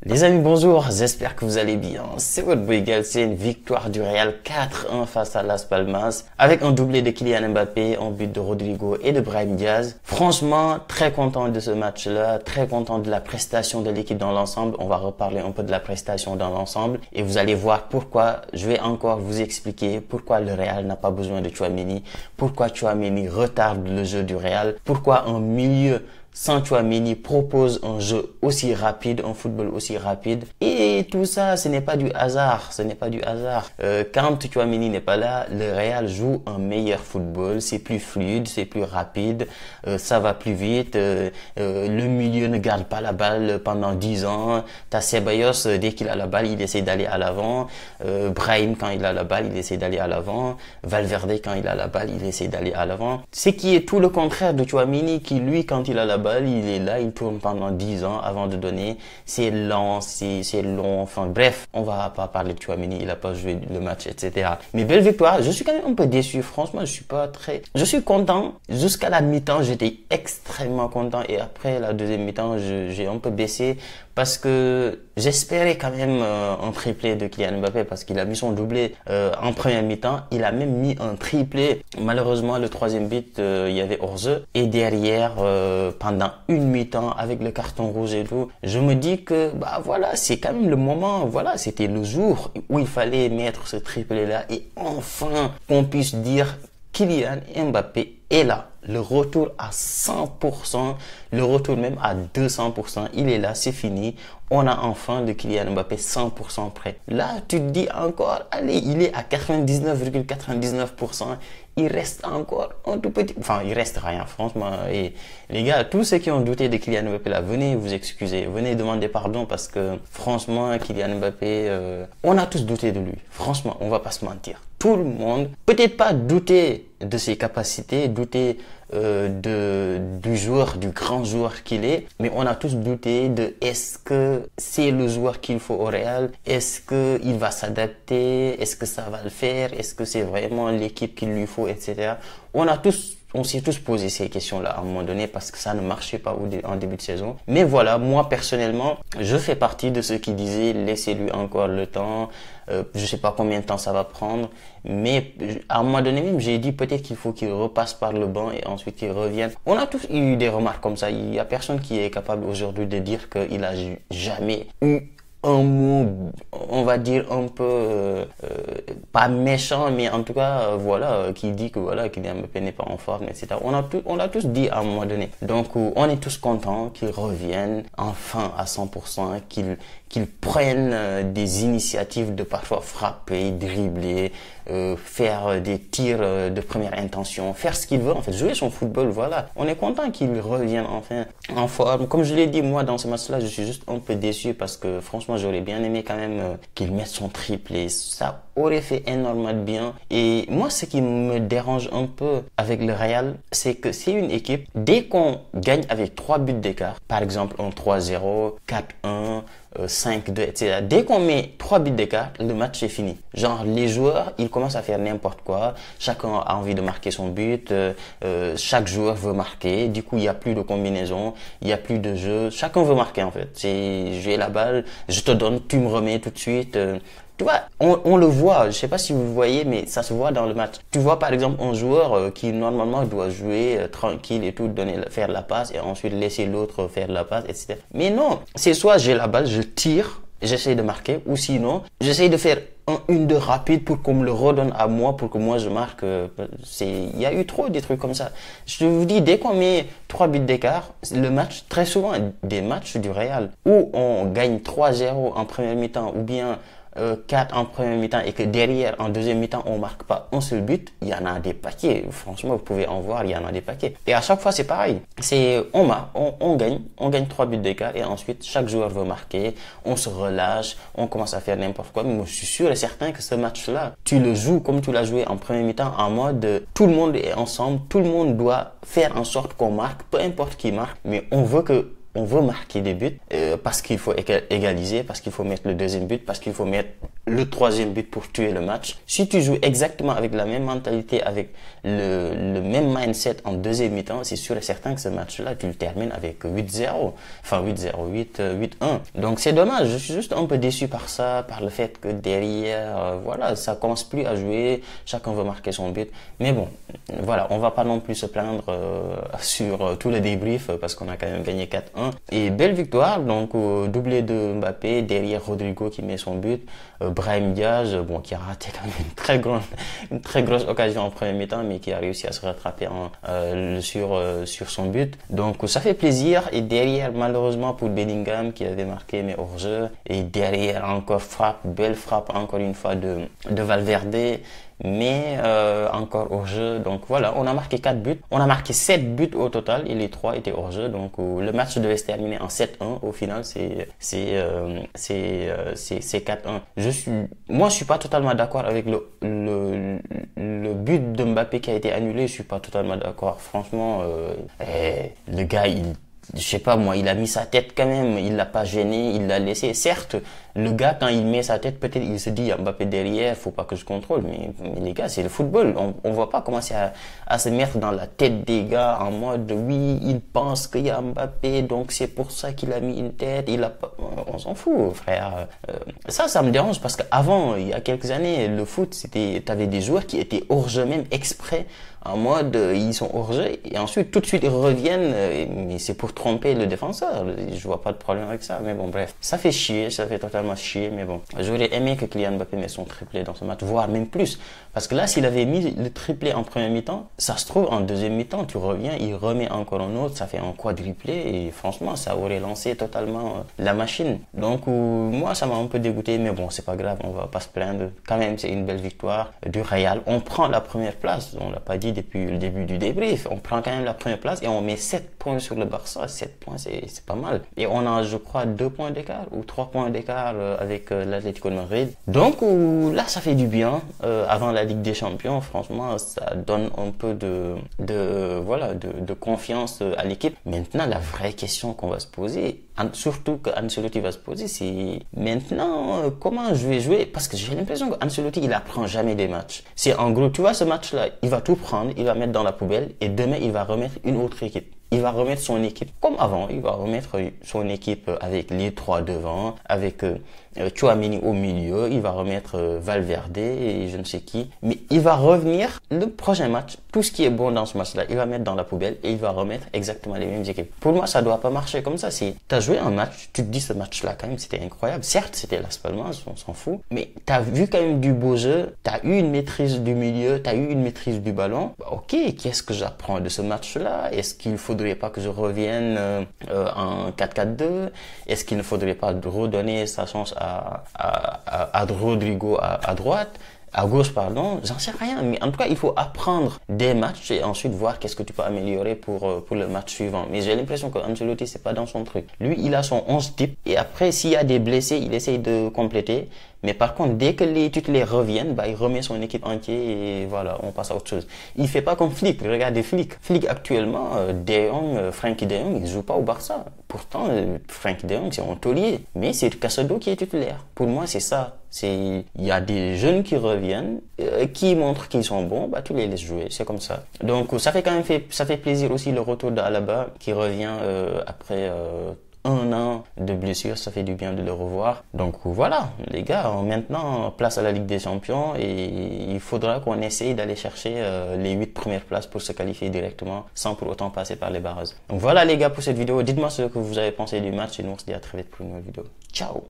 Les amis, bonjour, j'espère que vous allez bien. C'est votre boy Galsen, victoire du Real 4-1 face à Las Palmas, avec un doublé de Kylian Mbappé, un but de Rodrigo et de Brahim Diaz. Franchement, très content de ce match-là, très content de la prestation de l'équipe dans l'ensemble. On va reparler un peu de la prestation dans l'ensemble et vous allez voir pourquoi. Je vais encore vous expliquer pourquoi le Real n'a pas besoin de Tchouaméni, pourquoi Tchouaméni retarde le jeu du Real, pourquoi un milieu sans Tchouaméni propose un jeu aussi rapide, un football aussi rapide. Et tout ça, ce n'est pas du hasard. Ce n'est pas du hasard. Quand Tchouaméni n'est pas là, le Real joue un meilleur football. C'est plus fluide, c'est plus rapide. Ça va plus vite. Le milieu ne garde pas la balle pendant 10 ans. T'as Ceballos, dès qu'il a la balle, il essaie d'aller à l'avant. Brahim, quand il a la balle, il essaie d'aller à l'avant. Valverde, quand il a la balle, il essaie d'aller à l'avant. Ce qui est tout le contraire de Tchouaméni, qui lui, quand il a la balle, il est là, il tourne pendant 10 ans avant de donner. C'est lent, c'est long. Enfin bref, on va pas parler de Tchouaméni, il a pas joué le match, etc. Mais belle victoire. Je suis quand même un peu déçu. Franchement, je suis content. Jusqu'à la mi-temps, j'étais extrêmement content. Et après la deuxième mi-temps, j'ai un peu baissé parce que j'espérais quand même un triplé de Kylian Mbappé parce qu'il a mis son doublé en première mi-temps. Il a même mis un triplé. Malheureusement, le troisième but, il y avait hors-jeu. Et derrière, pendant une mi-temps, avec le carton rouge et tout, je me dis que, bah voilà, c'est quand même le moment. Voilà, c'était le jour où il fallait mettre ce triplé-là et enfin qu'on puisse dire Kylian Mbappé est là. Le retour à 100%, le retour même à 200%, il est là, c'est fini. On a enfin le Kylian Mbappé 100% prêt. Là, tu te dis encore, allez, il est à 99,99%. Il reste encore un tout petit... Enfin, il reste rien, franchement. Et les gars, tous ceux qui ont douté de Kylian Mbappé là, venez vous excuser, venez demander pardon parce que franchement, Kylian Mbappé, on a tous douté de lui. Franchement, on va pas se mentir. Tout le monde, peut-être pas douter de ses capacités, douter du joueur, du grand joueur qu'il est, mais on a tous douté de est-ce que c'est le joueur qu'il faut au Real, est-ce que il va s'adapter, est-ce que ça va le faire, est-ce que c'est vraiment l'équipe qu'il lui faut, etc. On s'est tous posé ces questions-là à un moment donné parce que ça ne marchait pas en début de saison. Mais voilà, moi personnellement, je fais partie de ceux qui disaient laissez-lui encore le temps. Je sais pas combien de temps ça va prendre, mais à un moment donné même, j'ai dit peut-être qu'il faut qu'il repasse par le banc et ensuite qu'il revienne. On a tous eu des remarques comme ça. Il y a personne qui est capable aujourd'hui de dire qu'il a jamais eu un mot, on va dire un peu pas méchant, mais en tout cas voilà, qui dit que voilà Kylian Mbappé n'est pas en forme, etc. On a tous dit à un moment donné. Donc on est tous contents qu'il revienne enfin à 100%, qu'il prenne des initiatives de parfois frapper, dribbler, faire des tirs de première intention, faire ce qu'il veut en fait, jouer son football. Voilà, on est content qu'il revienne enfin en forme. Comme je l'ai dit, moi dans ce match-là, je suis juste un peu déçu parce que franchement j'aurais bien aimé quand même qu'il mette son triplé. Ça aurait fait énormément de bien. Et moi, ce qui me dérange un peu avec le Real, c'est que c'est une équipe, dès qu'on gagne avec 3 buts d'écart, par exemple un 3-0, 4-1, 5-2, etc. Dès qu'on met 3 buts d'écart, le match est fini. Genre, les joueurs, ils commencent à faire n'importe quoi. Chacun a envie de marquer son but. Chaque joueur veut marquer. Du coup, il n'y a plus de combinaison. Il n'y a plus de jeu. Chacun veut marquer, en fait. C'est, j'ai la balle, je te donne, tu me remets tout de suite. Tu vois, on le voit, je sais pas si vous le voyez, mais ça se voit dans le match. Tu vois par exemple un joueur qui normalement doit jouer tranquille et tout, faire la passe et ensuite laisser l'autre faire la passe, etc. Mais non, c'est soit j'ai la balle, je tire, j'essaie de marquer, ou sinon j'essaie de faire un 1-2 rapide pour qu'on me le redonne à moi, pour que moi je marque. Il y a eu trop des trucs comme ça. Je vous dis, dès qu'on met 3 buts d'écart, le match, très souvent des matchs du Real où on gagne 3-0 en première mi-temps ou bien 4 en première mi-temps et que derrière en deuxième mi-temps on marque pas un seul but, il y en a des paquets. Franchement, vous pouvez en voir, il y en a des paquets. Et à chaque fois c'est pareil. C'est on gagne 3 buts d'écart et ensuite chaque joueur veut marquer, on se relâche, on commence à faire n'importe quoi. Mais moi je suis sûr et certain que ce match-là, tu le joues comme tu l'as joué en première mi-temps, en mode tout le monde est ensemble, tout le monde doit faire en sorte qu'on marque, peu importe qui marque, mais on veut marquer des buts parce qu'il faut égaliser, parce qu'il faut mettre le deuxième but, parce qu'il faut mettre le troisième but pour tuer le match. Si tu joues exactement avec la même mentalité, avec le même mindset en deuxième mi-temps, c'est sûr et certain que ce match-là, tu le termines avec 8-0. Enfin 8-0, 8-1. Donc c'est dommage, je suis juste un peu déçu par ça, par le fait que derrière, voilà, ça commence plus à jouer, chacun veut marquer son but. Mais bon, voilà, on va pas non plus se plaindre sur tous les débriefs parce qu'on a quand même gagné 4-1. Et belle victoire, donc doublé de Mbappé, derrière Rodrigo qui met son but, Brahim Diaz, bon, qui a raté quand même une très grosse occasion en premier mi-temps, mais qui a réussi à se rattraper sur son but. Donc ça fait plaisir. Et derrière, malheureusement pour Bellingham qui avait marqué mais hors jeu, et derrière encore belle frappe encore une fois de Valverde, mais encore hors jeu. Donc voilà, on a marqué 4 buts, on a marqué 7 buts au total et les 3 étaient hors jeu. Donc le match devait se terminer en 7-1. Au final, c'est 4-1. Moi je suis pas totalement d'accord avec le but de Mbappé qui a été annulé. Je suis pas totalement d'accord. Franchement, le gars, je sais pas moi, il a mis sa tête quand même, il l'a pas gêné, il l'a laissé. Certes, le gars quand il met sa tête, peut-être il se dit il y a Mbappé derrière, faut pas que je contrôle, mais les gars, c'est le football. On va pas commencer à se mettre dans la tête des gars en mode oui, il pense qu'il y a Mbappé, donc c'est pour ça qu'il a mis une tête, il a pas, on s'en fout, frère. Ça me dérange parce qu'avant, il y a quelques années, le foot, t'avais des joueurs qui étaient hors jeu même exprès, en mode ils sont hors jeu et ensuite tout de suite ils reviennent, mais c'est pour tromper le défenseur. Je vois pas de problème avec ça, mais bon bref, ça fait chier, ça fait totalement chier, mais bon, j'aurais aimé que Kylian Mbappé mette son triplé dans ce match, voire même plus, parce que là s'il avait mis le triplé en première mi-temps, ça se trouve en deuxième mi-temps tu reviens, il remet encore un autre, ça fait un quadruplé et franchement ça aurait lancé totalement la machine. Donc moi ça m'a un peu dégoûté, mais bon c'est pas grave, on va pas se plaindre, quand même c'est une belle victoire du Real. On prend la première place, on l'a pas dit depuis le début du débrief, on prend quand même la première place et on met 7 points sur le Barça. 7 points c'est pas mal, et on a je crois 2 points d'écart ou 3 points d'écart avec l'Atlético de Madrid. Donc là ça fait du bien, avant la Ligue des Champions, franchement ça donne un peu de confiance à l'équipe. Maintenant la vraie question qu'on va se poser, surtout qu'Ancelotti va se poser, c'est maintenant comment je vais jouer, parce que j'ai l'impression qu'Ancelotti il apprend jamais des matchs. C'est en gros, tu vois, ce match là il va tout prendre, il va mettre dans la poubelle et demain il va remettre une autre équipe. Il va remettre son équipe comme avant, il va remettre son équipe avec les 3 devant, avec Tchouaméni au milieu, il va remettre Valverde et je ne sais qui, mais il va revenir le prochain match, tout ce qui est bon dans ce match-là, il va mettre dans la poubelle et il va remettre exactement les mêmes équipes. Pour moi, ça doit pas marcher comme ça. Si t'as joué un match, tu te dis ce match-là quand même c'était incroyable. Certes, c'était Las Palmas, on s'en fout, mais t'as vu quand même du beau jeu, t'as eu une maîtrise du milieu, t'as eu une maîtrise du ballon. Bah, ok, qu'est-ce que j'apprends de ce match-là? Est-ce qu'il faudrait pas que je revienne en 4-4-2? Est-ce qu'il ne faudrait pas redonner sa chance à Rodrigo à droite, à gauche pardon, j'en sais rien, mais en tout cas il faut apprendre des matchs et ensuite voir qu'est-ce que tu peux améliorer pour le match suivant. Mais j'ai l'impression que Ancelotti c'est pas dans son truc. Lui il a son 11 type et après s'il y a des blessés il essaye de compléter, mais par contre dès que les titulaires reviennent, bah il remet son équipe entière et voilà, on passe à autre chose. Il fait pas comme Flick. Regardez Flick actuellement, Frenkie de Jong il joue pas au Barça. Pourtant Frenkie de Jong c'est un taulier, mais c'est Casado qui est titulaire. Pour moi c'est ça. Il y a des jeunes qui reviennent, qui montrent qu'ils sont bons, bah tu les laisses jouer, c'est comme ça. Donc ça fait plaisir aussi le retour d'Alaba qui revient après 1 an de blessure, ça fait du bien de le revoir. Donc voilà, les gars, maintenant place à la Ligue des Champions et il faudra qu'on essaye d'aller chercher les 8 premières places pour se qualifier directement sans pour autant passer par les barrages. Donc voilà les gars pour cette vidéo, dites-moi ce que vous avez pensé du match et nous on se dit à très vite pour une nouvelle vidéo. Ciao.